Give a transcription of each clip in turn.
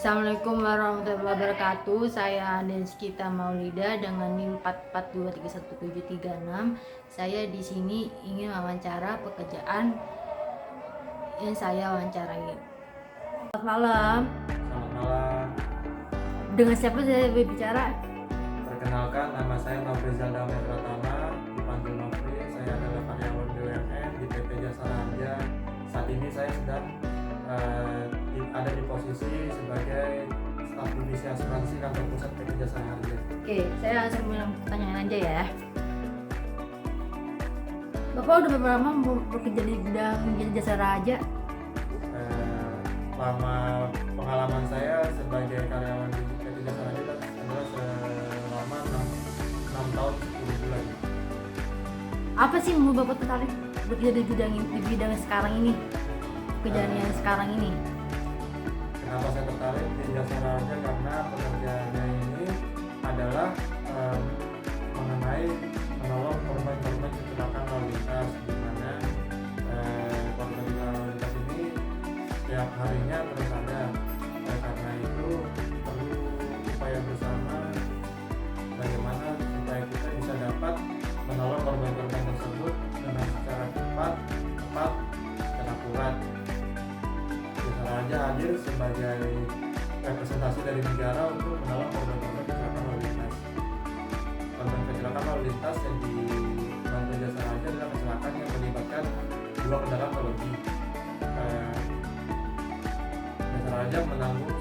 Assalamualaikum warahmatullahi wabarakatuh. Saya Denskita Maulida dengan NIM 44231736. Saya di sini ingin wawancara pekerjaan yang saya wawancarai. Selamat malam. Selamat malam. Dengan siapa saya berbicara? Perkenalkan, nama saya Nofrizal Damai Pratama, dipanggil Nofri. Saya adalah karyawan BUMN di PT Jasa Raharja. Saat ini saya sedang ada di posisi sebagai staf divisi asuransi kantor pusat PT Jasa Raharja. Oke, saya langsung bilang pertanyaan aja ya. Bapak udah berapa lama bekerja di bidang jasa raja? Lama pengalaman saya sebagai karyawan di PT Jasa Raharja adalah selama 6 tahun 10 bulan. Apa sih yang membuat Bapak tertarik bekerja di bidang sekarang ini? Pekerjaan yang sekarang ini? Kenapa saya tertarik di Jasa Raharja? Karena pekerjaannya ini adalah mengenai menolong korban-korban kecelakaan lalu lintas, di mana korban lalu lintas ini setiap harinya terus ada. Karena itu perlu upaya bersama bagaimana supaya kita bisa dapat menolong korban-korban tersebut dengan secara cepat, tepat, dan akurat. Jasa Raharja hadir sebagai representasi dari negara untuk menolong korban-korban kecelakaan lalu lintas. Korban kecelakaan lalu lintas yang dibantu Jasa Raharja adalah kecelakaan yang melibatkan 2 kendaraan atau lebih. Jasa Raharja menanggung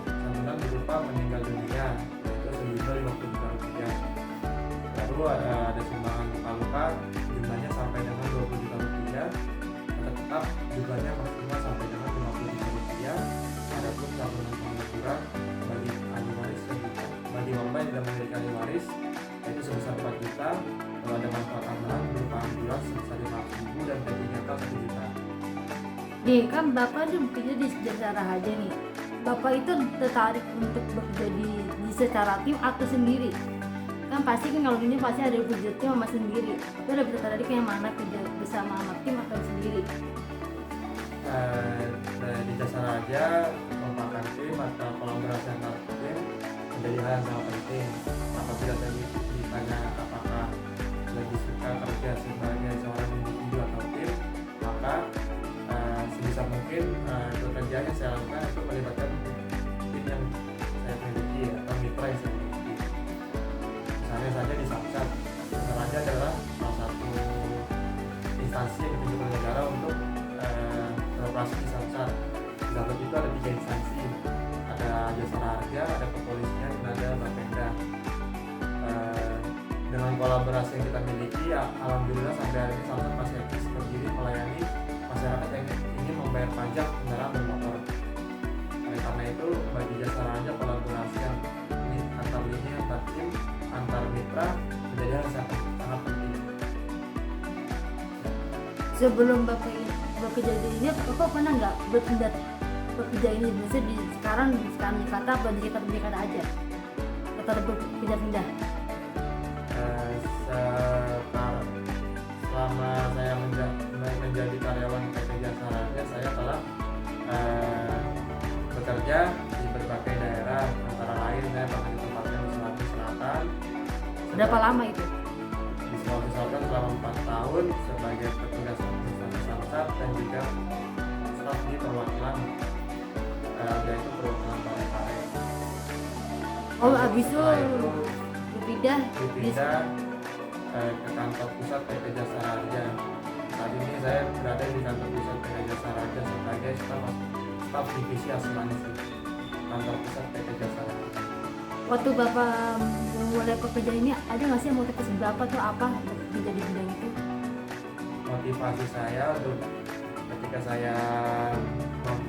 santunan berupa meninggal dunia, yaitu sejumlah 50 juta rupiah. Lalu ada sumbangan luka-luka, jumlahnya sampai dengan 20 juta rupiah. Tetap jumlahnya maksimal sampai dengan 50 juta rupiah. Adapun santunan pengaturan bagi ahli waris sejuta, bagi korban yang tidak memiliki ahli waris yaitu sebesar 4 juta. Kalau ada manfaat tambahan berupa ambulans sebesar 500.000 dan gaji nyata 1 juta. Nih kan Bapak tuh bekerja di Jasa Raharja nih. Bapak itu tertarik untuk bekerja di secara tim atau sendiri? Kan pasti kan kalau ini pasti ada kerja tim sama sendiri. Tapi lebih tertarik yang mana, kerja bersama sama tim atau sendiri? Di Jasa Raharja merupakan tim atau kolaborasi antar tim menjadi hal yang sangat penting. Apabila tadi ditanya apakah lebih suka kerja sebagai seorang individu atau tim, maka sebisa mungkin pekerjaan yang saya lakukan itu melibatkan tim yang saya miliki atau mitra yang saya miliki. Misalnya saja di Samsat, Jasa Raharja adalah salah satu instansi yang ditunjuk oleh negara untuk beroperasi di Samsat. Di Samsat itu ada 3 instansi, ada Jasa Raharja, ada kepolisian, dan ada Bapenda. Dengan kolaborasi yang kita miliki, ya, alhamdulillah sampai hari ini Samsat masih eksis berdiri melayani masyarakat yang ingin membayar pajak kendaraan bermotor. Karena itu bagi Jasa Raharja kolaborasi yang antar lini, antar tim, antar mitra menjadi hal yang sangat penting. Sebelum Bapak bekerja di ini, Bapak pernah nggak berpindah bekerja ini? Biasanya di sekarang Jakarta apa di Jakarta aja? Atau berpindah-pindah? Selama saya menjadi karyawan PT Jasa Raharja, saya telah bekerja di berbagai daerah, antara lain saya pernah ditempatkan di Sulawesi Selatan. Berapa lama itu? Di Sulawesi Selatan selama 4 tahun sebagai petugas administrasi Samsat dan juga staf di perwakilan, yaitu perwakilan Parepare. Oh, abis itu Dipindah pindah ke kantor pusat PT Jasa Raharja. Saat ini saya berada di kantor pusat PT Jasa Raharja sebagai staf divisi asuransi kantor pusat PT Jasa Raharja. Waktu Bapak mulai pekerjaan ini, ada nggak sih motivasi Bapak tuh apa untuk bekerja di bidang itu? Motivasi saya untuk ketika saya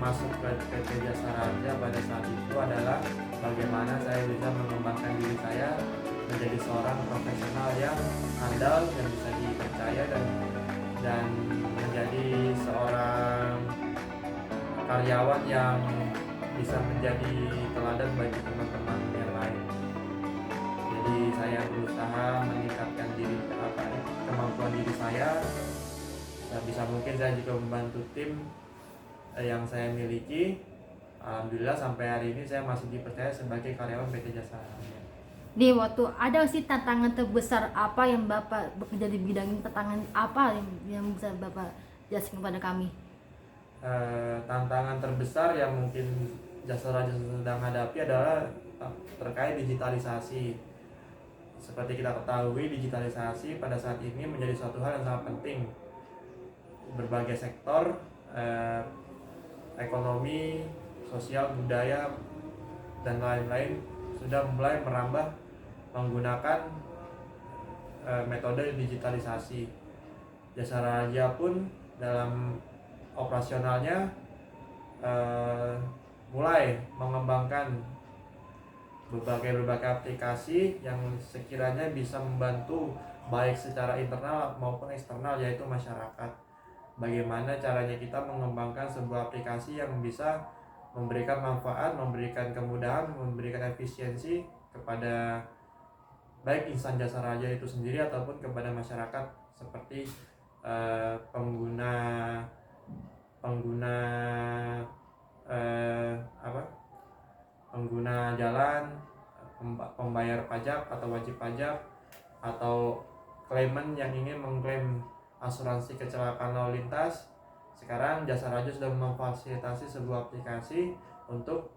masuk ke PT Jasa Raharja pada saat itu adalah bagaimana saya bisa mengembangkan diri saya menjadi seorang profesional yang handal, yang bisa dipercaya, dan menjadi seorang karyawan yang bisa menjadi teladan bagi teman-teman yang lain. Jadi saya berusaha meningkatkan kemampuan diri saya. Bisa mungkin saya juga membantu tim yang saya miliki Alhamdulillah sampai hari ini saya masih dipercaya sebagai karyawan PT Jasa Raharja. Di waktu ada sih tantangan terbesar apa yang Bapak bekerja di bidang ini, tantangan apa yang bisa Bapak jelaskan kepada kami? Tantangan terbesar yang mungkin Jasa Raharja sedang hadapi adalah terkait digitalisasi. Seperti kita ketahui, digitalisasi pada saat ini menjadi suatu hal yang sangat penting. Berbagai sektor ekonomi, sosial, budaya, dan lain-lain sudah mulai merambah menggunakan metode digitalisasi. Jasa Raharja pun dalam operasionalnya mulai mengembangkan berbagai aplikasi yang sekiranya bisa membantu baik secara internal maupun eksternal, yaitu masyarakat. Bagaimana caranya kita mengembangkan sebuah aplikasi yang bisa memberikan manfaat, memberikan kemudahan, memberikan efisiensi kepada baik insan Jasa Raharja itu sendiri ataupun kepada masyarakat, seperti pengguna jalan, pembayar pajak atau wajib pajak, atau klaimen yang ingin mengklaim asuransi kecelakaan lalu lintas. Sekarang Jasa Raharja sudah memfasilitasi sebuah aplikasi untuk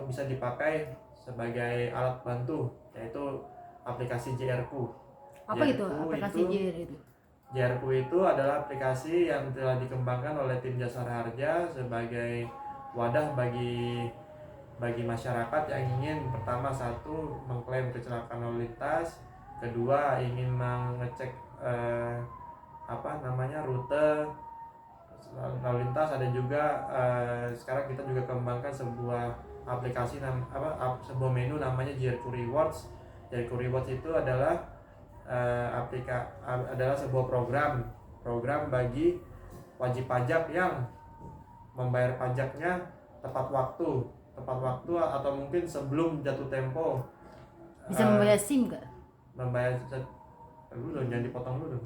bisa dipakai sebagai alat bantu, yaitu aplikasi JRQ. Apa itu aplikasi JR itu? JRQ itu adalah aplikasi yang telah dikembangkan oleh tim Jasa Raharja sebagai wadah bagi masyarakat yang ingin, pertama, satu, mengklaim kecelakaan lalu lintas, kedua, ingin mengecek rute lalu lintas. Ada juga sekarang kita juga kembangkan sebuah aplikasi sebuah menu namanya JRQ Rewards. JRQ Rewards itu adalah adalah sebuah program bagi wajib pajak yang membayar pajaknya tepat waktu atau mungkin sebelum jatuh tempo. Bisa membayar SIM nggak? Membayar dulu, jangan dipotong dulu.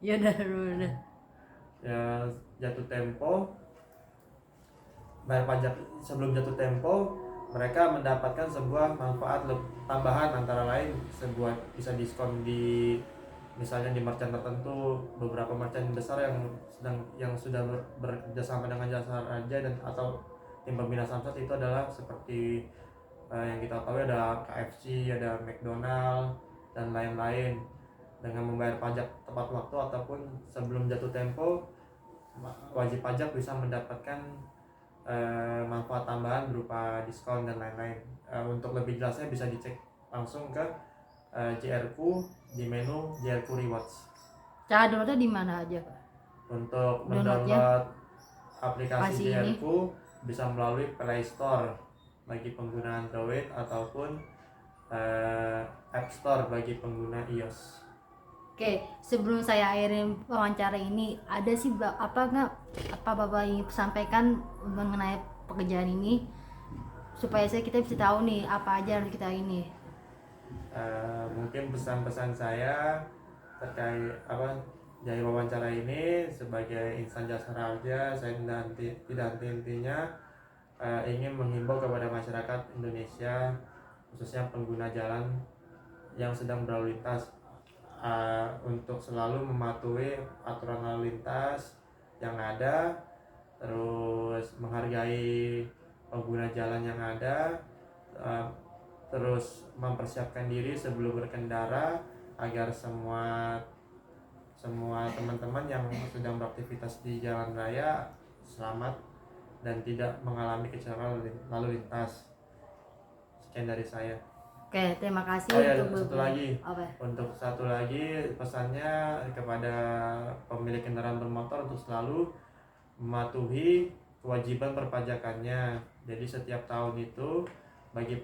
Ya udah. Ya, jatuh tempo, bayar pajak sebelum jatuh tempo, mereka mendapatkan sebuah manfaat tambahan, antara lain sebuah bisa diskon di misalnya di merchant tertentu. Beberapa merchant besar yang sudah bekerja sama dengan Jasa Raharja dan atau tim pembina Samsat itu adalah seperti yang kita tahu ada KFC, ada McDonald dan lain-lain. Dengan membayar pajak tepat waktu ataupun sebelum jatuh tempo, wajib pajak bisa mendapatkan manfaat tambahan berupa diskon dan lain-lain. Untuk lebih jelasnya bisa dicek langsung ke JRQ di menu JRQ Rewards. Cara downloadnya di mana aja, Pak? Untuk Downloadnya mendownload aplikasi ini JRQ bisa melalui Play Store bagi pengguna Android ataupun App Store bagi pengguna iOS. Oke, sebelum saya akhirin wawancara ini, ada sih apa Bapak ingin sampaikan mengenai pekerjaan ini supaya kita bisa tahu nih apa aja yang kita ini. Mungkin pesan-pesan saya terkait dari wawancara ini, sebagai insan Jasa Raharja, saya tidak henti-hentinya ingin menghimbau kepada masyarakat Indonesia, khususnya pengguna jalan yang sedang berlalu lintas, untuk selalu mematuhi aturan lalu lintas yang ada, terus menghargai pengguna jalan yang ada, terus mempersiapkan diri sebelum berkendara agar semua teman-teman yang sedang beraktivitas di jalan raya selamat dan tidak mengalami kecelakaan lalu lintas. Sekian dari saya. Oke, terima kasih. Untuk satu lagi pesannya kepada pemilik kendaraan bermotor untuk selalu mematuhi kewajiban perpajakannya. Jadi setiap tahun itu bagi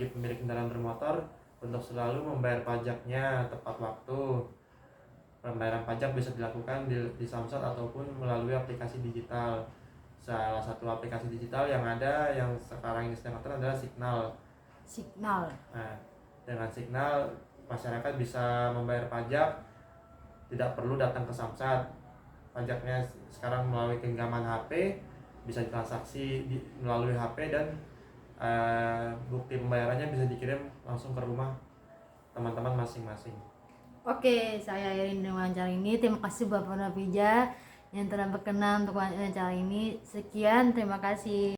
pemilik kendaraan bermotor untuk selalu membayar pajaknya tepat waktu. Pembayaran pajak bisa dilakukan di Samsat ataupun melalui aplikasi digital. Salah satu aplikasi digital yang ada yang sekarang ini sedang adalah Signal. Nah, dengan Signal masyarakat bisa membayar pajak, tidak perlu datang ke Samsat. Pajaknya sekarang melalui genggaman HP, bisa ditransaksi melalui HP, dan bukti pembayarannya bisa dikirim langsung ke rumah teman-teman masing-masing. Oke, saya akhirin dengan wawancara ini. Terima kasih Bapak Nafija yang telah berkenan untuk wawancara ini. Sekian, terima kasih.